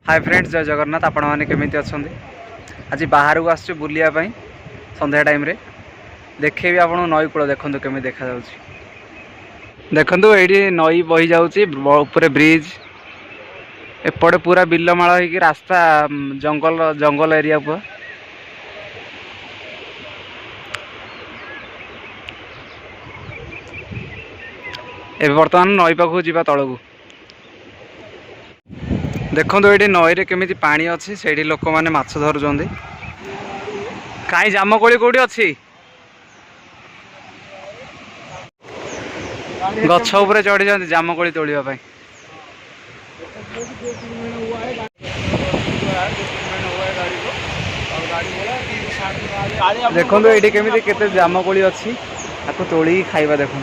Hi friends, जय जगन्नाथ। आपण मैंने केमी अच्छा? आज बाहर को आस बुलिया संध्या टाइम रे देखे भी आप नई कूल देखो केमी देखा देखु ये नई बही जाऊपर ब्रिज एपटे पूरा बिलमाल हो रास्ता जंगल जंगल एरिया पूरा ए बर्तमान नई पाखु जावा तलू देखो ये नई रे केमी पानी अच्छी से लोक मैंने माछ धरुंच कहीं जामकोली कौटी अच्छी गछ उपरे चढ़ी जाती जामकोली तोड़ापी देखो ये केमी केते जामकोली अच्छी आपको तोड़ी खाइबा देखो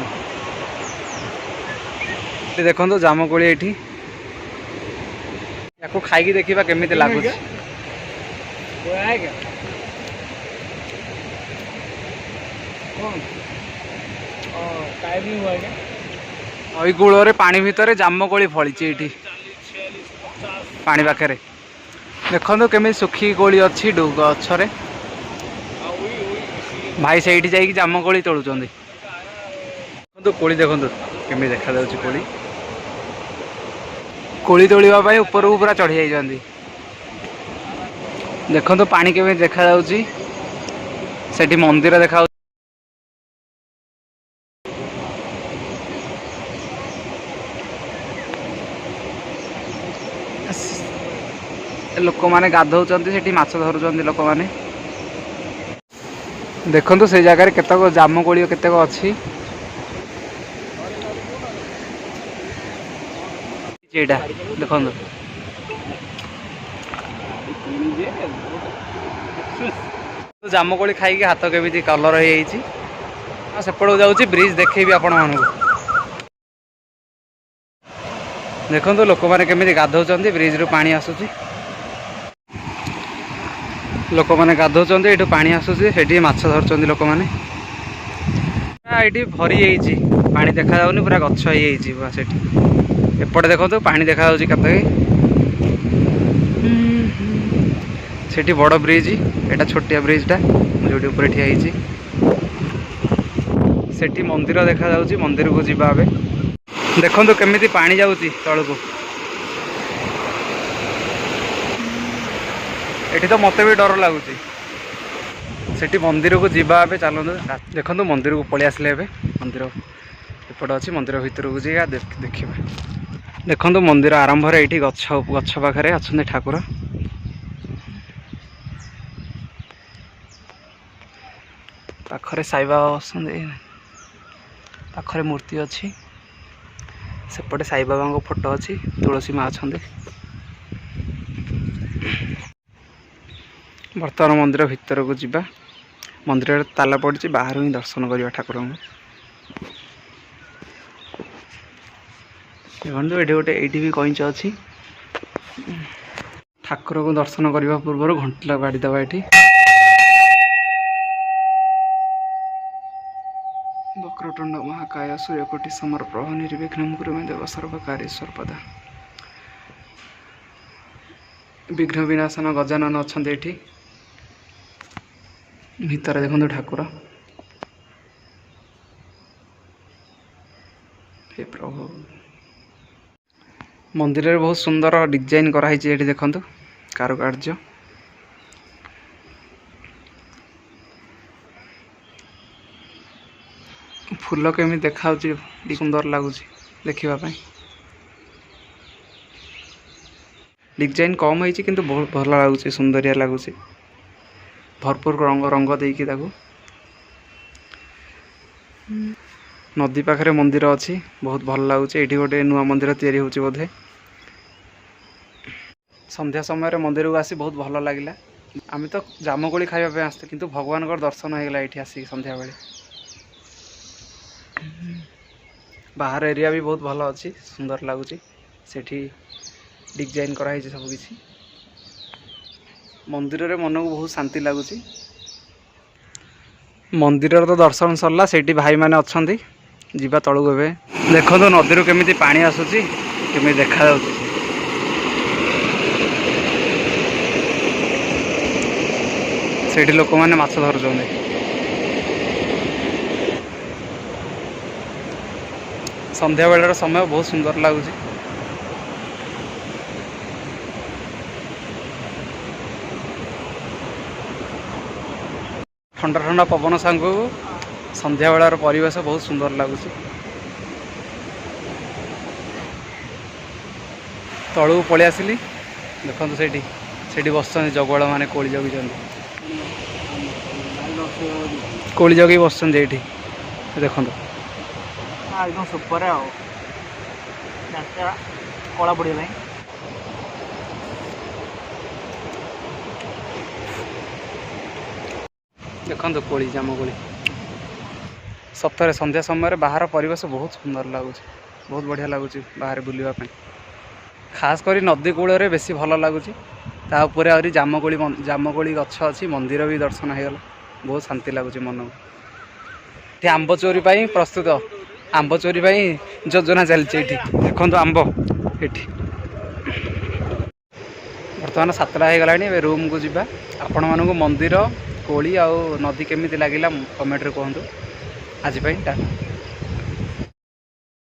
देखो जामकोली ये या खाई देखा केमी लगुच नई कूल पानी भितर जामकोली फली पानी पाखे देखो केमी सुखी कोली अच्छी गछरे भाई से जाकि जामकोली तोड़ुंट देखो कोली देखो केमी देखा कोली कोली तोड़ापी ऊपर को पूरा चढ़ी जाती देखो तो पानी केमी देखा सेठी मंदिर देखा लोक मैंने गाधौंट से माछ धरुंच लोक मैंने देखो से जगार केतक जामकोली केतक अच्छी देखो जामकोली खाई हाथ केमी कलर हो सेपट जाऊँगी ब्रिज देखेबी आपण मानू देखो लोक मैंने केमी गाधौंट ब्रिज रू पानी आसूची लोक मैंने गाधौंट ये पानी आसूसी माछ धरुंच लोक मैंने ये भरी जाइए पानी देखा जाऊनी पूरा गछ हो एपटे देखो तो पानी देखा सेठी बड़ ब्रिज एटा छोटिया ब्रिजटा जो ऊपर ठिया सेठी मंदिर देखा जाउची मंदिर को जीवा आबे देखो तो केमिति पानी जाउची तळ को एठी तो मते भी डर लगुची सेठी मंदिर को जीवा आबे चलो देखो तो मंदिर को पळि आसले एबे मंदिर एपटे अच्छी मंदिर भितर को जा देखा देखो तो मंदिर आरंभ ये गछ पाखे अच्छा ठाकुर पाखरे साई बाबा पाखरे मूर्ति अच्छी सेपटे साई बाबा फोटो अच्छी तुलसी माँ अच्छा बर्तमान मंदिर भितर को जीवा मंदिर ताला पड़ी बाहर ही दर्शन करवा ठाकुर देखो ये गोटे ये भी कईच अच्छी ठाकुर को दर्शन करने पूर्व घंटा बाड़ीदवा ये वक्रतुंड महाकाय सूर्यकोटि समप्रभ निर्विघ्नं कुरु मे देव सर्वकार्येषु सर्वदा विघ्न विनाशन गजानन अच्छा ये भितर देखो ठाकुर हे प्रभु मंदिर में बहुत सुंदर डिजाइन कराई देखो कारुकार्य फूल केमी देखा सुंदर लगुच देखापी डिजाइन कम होती किंतु बहुत भल लगुच सुंदरिया लगुच भरपूर रंग रंग देकी नदी पाखे मंदिर अच्छी बहुत भल लगुच ये गोटे नुआ मंदिर या बोधे संध्या समय मंदिर को आसी बहुत भल लगे आम तो जामकोली खावाई आसते किंतु भगवान का दर्शन होगा ये आसिक संध्या बेले बाहर एरिया भी बहुत भल अच्छी सुंदर लगुच सेठी डिजाइन कराई सब किसी मंदिर रे मन को बहुत शांति लगुच मंदिर तो दर्शन सरला सेठी भाई माने अच्छंती जीवा तलू ए देखो नदी केमी पानी आसूची केमी देखा ସେଇଠି ଲୋକମାନେ ମାଛ ଧରୁଛନ୍ତି। ସନ୍ଧ୍ୟାବେଳର ସମୟ ବହୁତ ସୁନ୍ଦର ଲାଗୁଛି। ଥଣ୍ଡା ଥଣ୍ଡା ପବନ ସାଙ୍ଗକୁ ସନ୍ଧ୍ୟାବେଳର ପରିବେଶ ବହୁତ ସୁନ୍ଦର ଲାଗୁଛି। ତଳକୁ ପଳେଇ ଆସିଲି, ଦେଖନ୍ତୁ ସେଇଠି ବସୁଛନ୍ତି ଜଗୁଆଳ ମାନେ, କୋଳି ଜଗିଛନ୍ତି। କୋଳି ଜଗି ବସୁଛନ୍ତି ଏଇଠି, ଦେଖନ୍ତୁ। একদম ସୁପର ଆଉ କଳା ପଡ଼ିବା ପାଇଁ। ଦେଖନ୍ତୁ କୋଳି, ଜାମୁକୋଳି। ସତରେ ସନ୍ଧ୍ୟା ସମୟରେ ବାହାର ପରିବେଶ ବହୁତ ସୁନ୍ଦର ଲାଗୁଛି, ବହୁତ ବଢ଼ିଆ ଲାଗୁଛି ବାହାରେ ବୁଲିବା ପାଇଁ। ଖାସ୍ କରି ନଦୀ କୂଳରେ ବେଶୀ ଭଲ ଲାଗୁଛି। ତା ଉପରେ ଆହୁରି ଜାମୁକୋଳି ଗଛ ଅଛି, ମନ୍ଦିର ବି ଦର୍ଶନ ହେଇଗଲା, ବହୁତ ଶାନ୍ତି ଲାଗୁଛି ମନକୁ। ଏଠି ଆମ୍ବ ଚୋରି ପାଇଁ ପ୍ରସ୍ତୁତ, ଆମ୍ବ ଚୋରି ପାଇଁ ଯୋଜନା ଚାଲିଛି ଏଇଠି। ଦେଖନ୍ତୁ ଆମ୍ବ ଏଠି। ବର୍ତ୍ତମାନ 7ଟା ହେଇଗଲାଣି, ଏବେ ରୁମ୍କୁ ଯିବା। ଆପଣମାନଙ୍କୁ ମନ୍ଦିର, କୋଳି ଆଉ ନଦୀ କେମିତି ଲାଗିଲା କମେଣ୍ଟରେ କୁହନ୍ତୁ। ଆଜି ପାଇଁ ଟାଟା।